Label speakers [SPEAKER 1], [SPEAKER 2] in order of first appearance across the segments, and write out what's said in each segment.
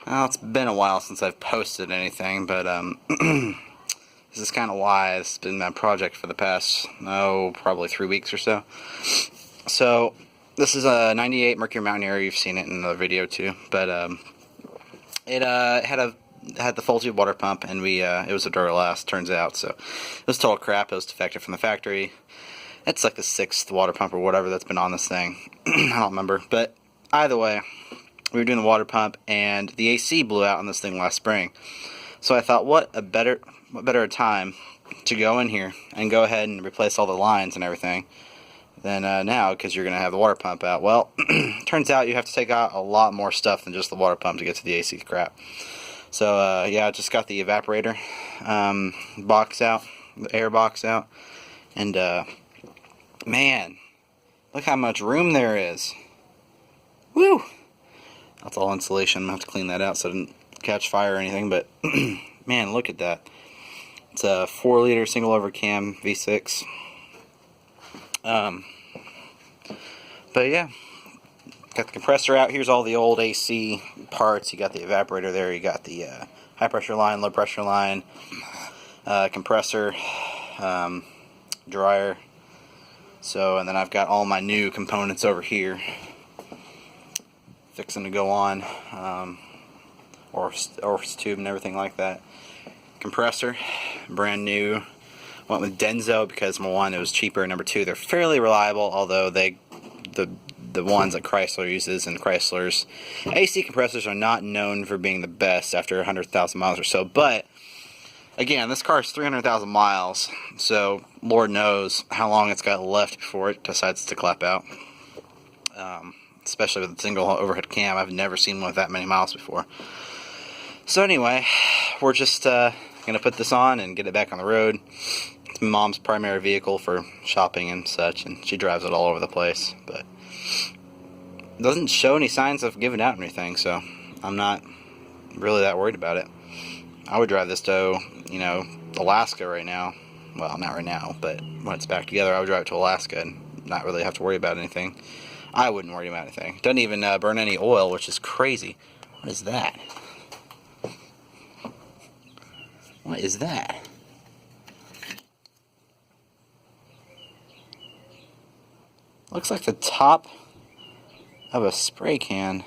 [SPEAKER 1] Well, it's been a while since I've posted anything, but this is kind of why it's been my project for the past, probably 3 weeks or so. So, this is a 98 Mercury Mountaineer. You've seen it in the video too, but it had the faulty water pump, and it was a Duralast, turns out. So it was total crap. It was defective from the factory. It's like the 6th water pump or whatever that's been on this thing. I don't remember, but either way, we were doing the water pump, and the AC blew out on this thing last spring. So I thought, what better time to go in here and go ahead and replace all the lines and everything than now, because you're going to have the water pump out. Well, turns out you have to take out a lot more stuff than just the water pump to get to the AC crap. So yeah, I just got the evaporator box out, the air box out, and man, look how much room there is. Woo! That's all insulation. I'm going to have to clean that out so it doesn't catch fire or anything, but man, look at that. It's a 4-liter single over cam V6. But yeah, got the compressor out. Here's all the old AC parts. You got the evaporator there. You got the high pressure line, low pressure line, compressor, dryer. So, and then I've got all my new components over here, fixing to go on, orifice tube and everything like that. Compressor, brand new. Went with Denso because number one, it was cheaper. Number two, they're fairly reliable, although the ones that Chrysler uses, and Chrysler's AC compressors are not known for being the best after 100,000 miles or so. But again, this car is 300,000 miles, so Lord knows how long it's got left before it decides to clap out. Especially with a single overhead cam, I've never seen one with that many miles before. So anyway, we're just gonna put this on and get it back on the road. It's my mom's primary vehicle for shopping and such, and she drives it all over the place, but doesn't show any signs of giving out or anything, so I'm not really that worried about it. I would drive this to, Alaska right now. Well, not right now, but when it's back together, I would drive it to Alaska and not really have to worry about anything. I wouldn't worry about anything. Doesn't even burn any oil, which is crazy. What is that? What is that? Looks like the top of a spray can.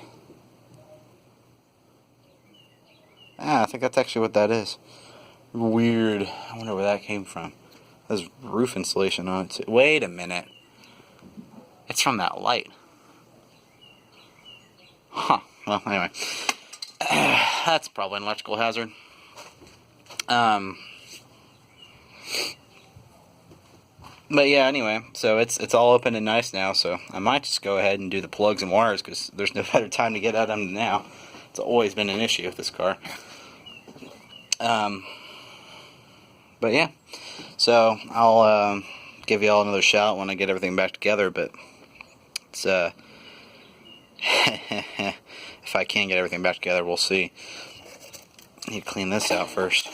[SPEAKER 1] I think that's actually what that is. Weird. I wonder where that came from. There's roof insulation on it too. Wait a minute. It's from that light. Huh. Well, anyway. That's probably an electrical hazard. But yeah, anyway, so it's all open and nice now, so I might just go ahead and do the plugs and wires, because there's no better time to get at them than now. It's always been an issue with this car. But yeah, so I'll give you all another shout when I get everything back together, but it's if I can get everything back together, we'll see. I need to clean this out first.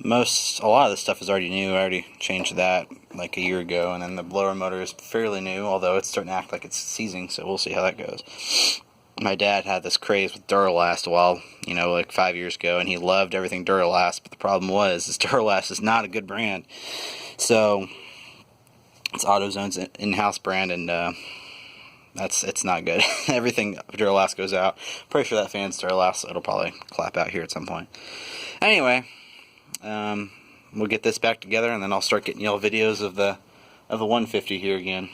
[SPEAKER 1] A lot of this stuff is already new. I already changed that like a year ago, and then the blower motor is fairly new, although it's starting to act like it's seizing, so we'll see how that goes. My dad had this craze with Duralast a while, like 5 years ago, and he loved everything Duralast, but the problem was, Duralast is not a good brand. So, it's AutoZone's in-house brand, and it's not good. Everything Duralast goes out. Pretty sure that fan's Duralast, so it'll probably clap out here at some point. Anyway, we'll get this back together, and then I'll start getting y'all videos of the 150 here again.